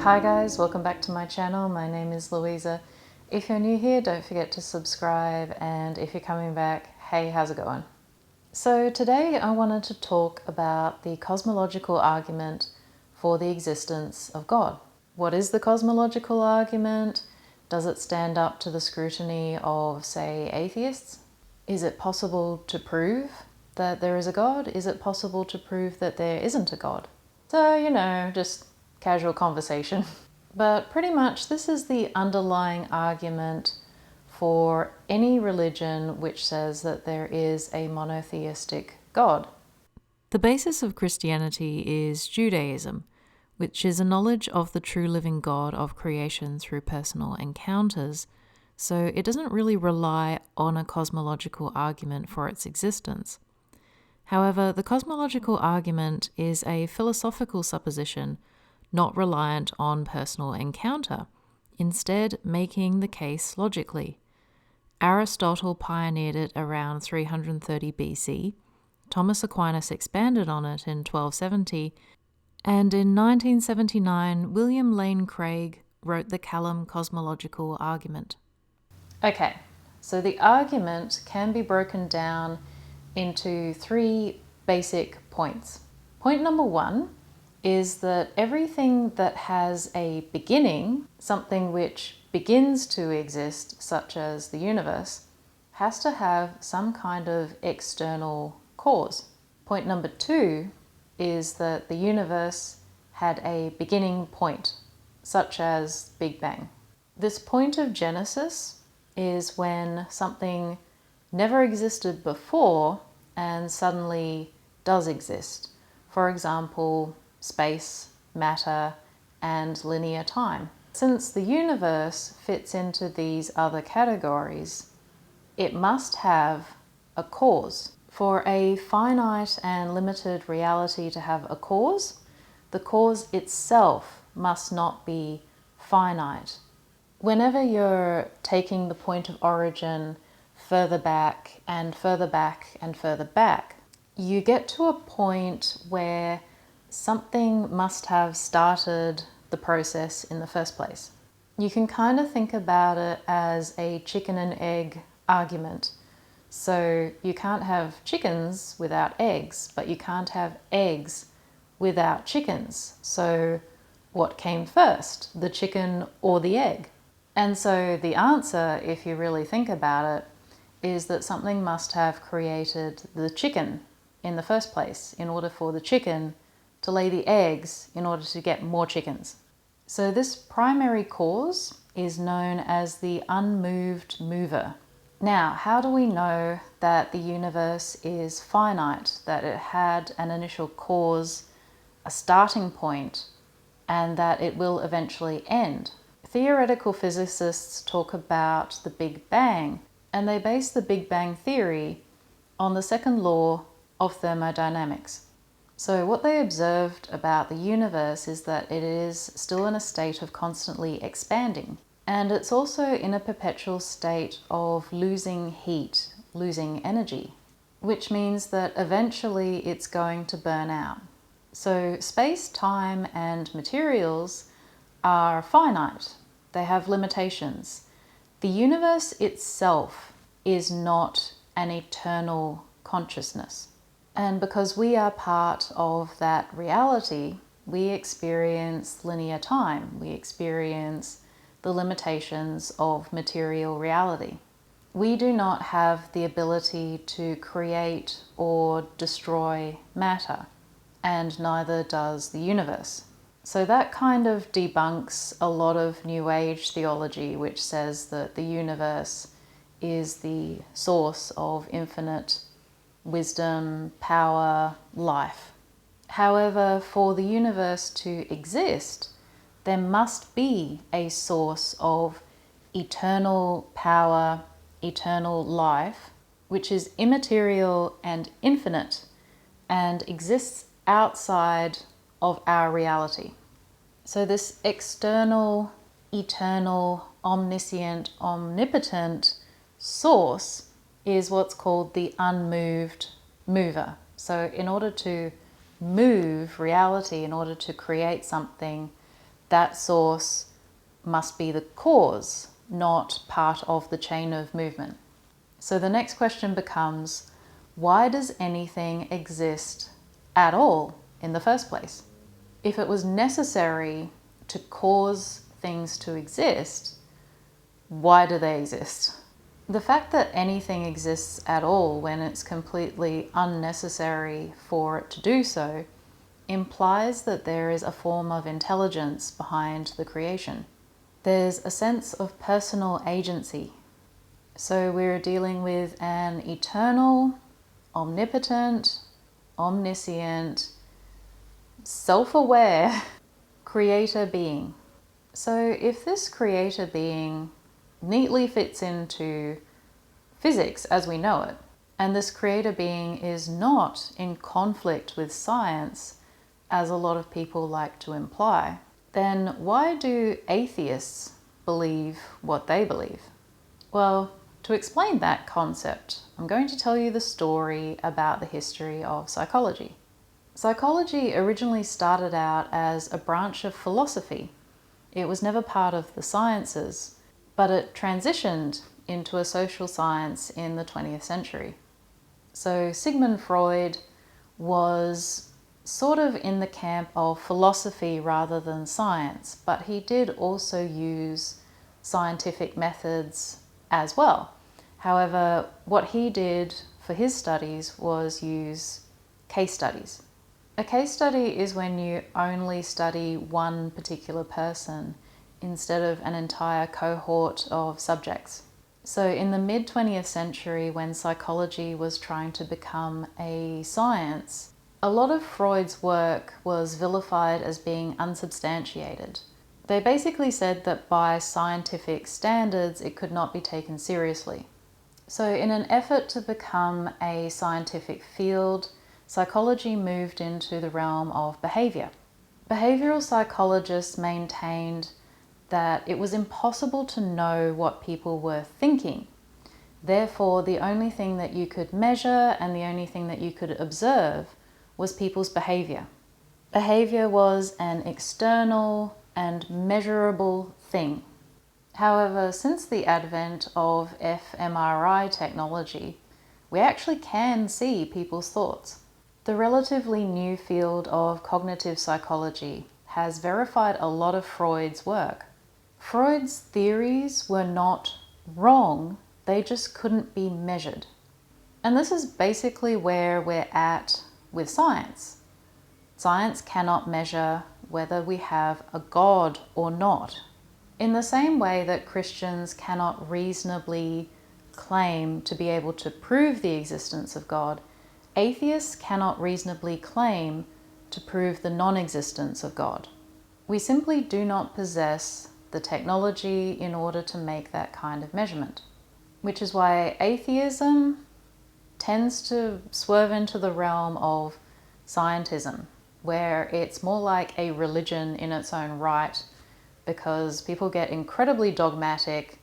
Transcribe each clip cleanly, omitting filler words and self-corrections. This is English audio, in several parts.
Hi guys, welcome back to my channel. My name is Louisa. If you're new here, don't forget to subscribe, and if you're coming back, hey, how's it going? So today I wanted to talk about the cosmological argument for the existence of God. What is the cosmological argument? Does it stand up to the scrutiny of, say, atheists? Is it possible to prove that there is a God? Is it possible to prove that there isn't a God? So, just casual conversation. But pretty much this is the underlying argument for any religion which says that there is a monotheistic God. The basis of Christianity is Judaism, which is a knowledge of the true living God of creation through personal encounters, so it doesn't really rely on a cosmological argument for its existence. However, the cosmological argument is a philosophical supposition not reliant on personal encounter, instead making the case logically. Aristotle pioneered it around 330 BC, Thomas Aquinas expanded on it in 1270, and in 1979 William Lane Craig wrote the Callum cosmological argument. Okay, so the argument can be broken down into three basic points. Point number one is that everything that has a beginning, something which begins to exist, such as the universe, has to have some kind of external cause. Point number two is that the universe had a beginning point, such as Big Bang. This point of genesis is when something never existed before and suddenly does exist. For example, space, matter, and linear time. Since the universe fits into these other categories, it must have a cause. For a finite and limited reality to have a cause, the cause itself must not be finite. Whenever you're taking the point of origin further back and further back and further back, you get to a point where something must have started the process in the first place. You can kind of think about it as a chicken and egg argument. So you can't have chickens without eggs, but you can't have eggs without chickens. So what came first, the chicken or the egg? And so the answer, if you really think about it, is that something must have created the chicken in the first place in order for the chicken to lay the eggs in order to get more chickens. So this primary cause is known as the unmoved mover. Now, how do we know that the universe is finite, that it had an initial cause, a starting point, and that it will eventually end? Theoretical physicists talk about the Big Bang, and they base the Big Bang theory on the second law of thermodynamics. So what they observed about the universe is that it is still in a state of constantly expanding. And it's also in a perpetual state of losing heat, losing energy, which means that eventually it's going to burn out. So space, time, and materials are finite. They have limitations. The universe itself is not an eternal consciousness. And because we are part of that reality, we experience linear time. We experience the limitations of material reality. We do not have the ability to create or destroy matter, and neither does the universe. So that kind of debunks a lot of New Age theology, which says that the universe is the source of infinite wisdom, power, life. However, for the universe to exist, there must be a source of eternal power, eternal life, which is immaterial and infinite and exists outside of our reality. So this external, eternal, omniscient, omnipotent source is what's called the unmoved mover. So in order to move reality, in order to create something, that source must be the cause, not part of the chain of movement. So the next question becomes, why does anything exist at all in the first place? If it was necessary to cause things to exist, why do they exist? The fact that anything exists at all when it's completely unnecessary for it to do so implies that there is a form of intelligence behind the creation. There's a sense of personal agency. So we're dealing with an eternal, omnipotent, omniscient, self-aware creator being. So if this creator being neatly fits into physics as we know it, and this creator being is not in conflict with science, as a lot of people like to imply, then why do atheists believe what they believe? Well, to explain that concept, I'm going to tell you the story about the history of psychology. Psychology originally started out as a branch of philosophy. It was never part of the sciences, but it transitioned into a social science in the 20th century. So Sigmund Freud was sort of in the camp of philosophy rather than science, but he did also use scientific methods as well. However, what he did for his studies was use case studies. A case study is when you only study one particular person instead of an entire cohort of subjects. So in the mid-20th century, when psychology was trying to become a science, a lot of Freud's work was vilified as being unsubstantiated. They basically said that by scientific standards, it could not be taken seriously. So in an effort to become a scientific field, psychology moved into the realm of behavior. Behavioral psychologists maintained that it was impossible to know what people were thinking. Therefore, the only thing that you could measure and the only thing that you could observe was people's behavior. Behavior was an external and measurable thing. However, since the advent of fMRI technology, we actually can see people's thoughts. The relatively new field of cognitive psychology has verified a lot of Freud's work. Freud's theories were not wrong, they just couldn't be measured. And this is basically where we're at with science. Science cannot measure whether we have a God or not. In the same way that Christians cannot reasonably claim to be able to prove the existence of God, atheists cannot reasonably claim to prove the non-existence of God. We simply do not possess the technology in order to make that kind of measurement, which is why atheism tends to swerve into the realm of scientism, where it's more like a religion in its own right, because people get incredibly dogmatic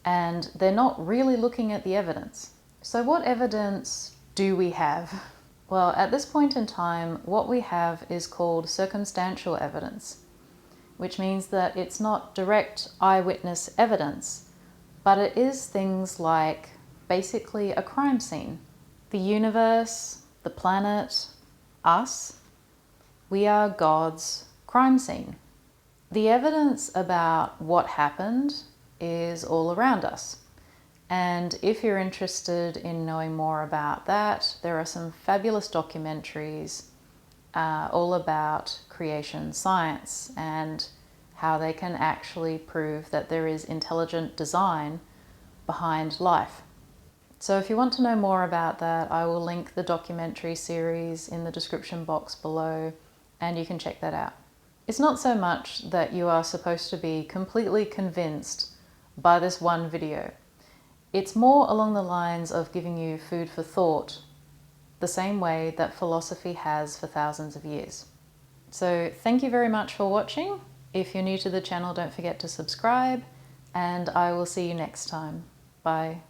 and they're not really looking at the evidence. So what evidence do we have? Well, at this point in time, what we have is called circumstantial evidence, which means that it's not direct eyewitness evidence, but it is things like basically a crime scene. The universe, the planet, us, we are God's crime scene. The evidence about what happened is all around us. And if you're interested in knowing more about that, there are some fabulous documentaries all about creation science and how they can actually prove that there is intelligent design behind life. So if you want to know more about that, I will link the documentary series in the description box below, and you can check that out. It's not so much that you are supposed to be completely convinced by this one video. It's more along the lines of giving you food for thought, the same way that philosophy has for thousands of years. So thank you very much for watching. If you're new to the channel, don't forget to subscribe, and I will see you next time. Bye.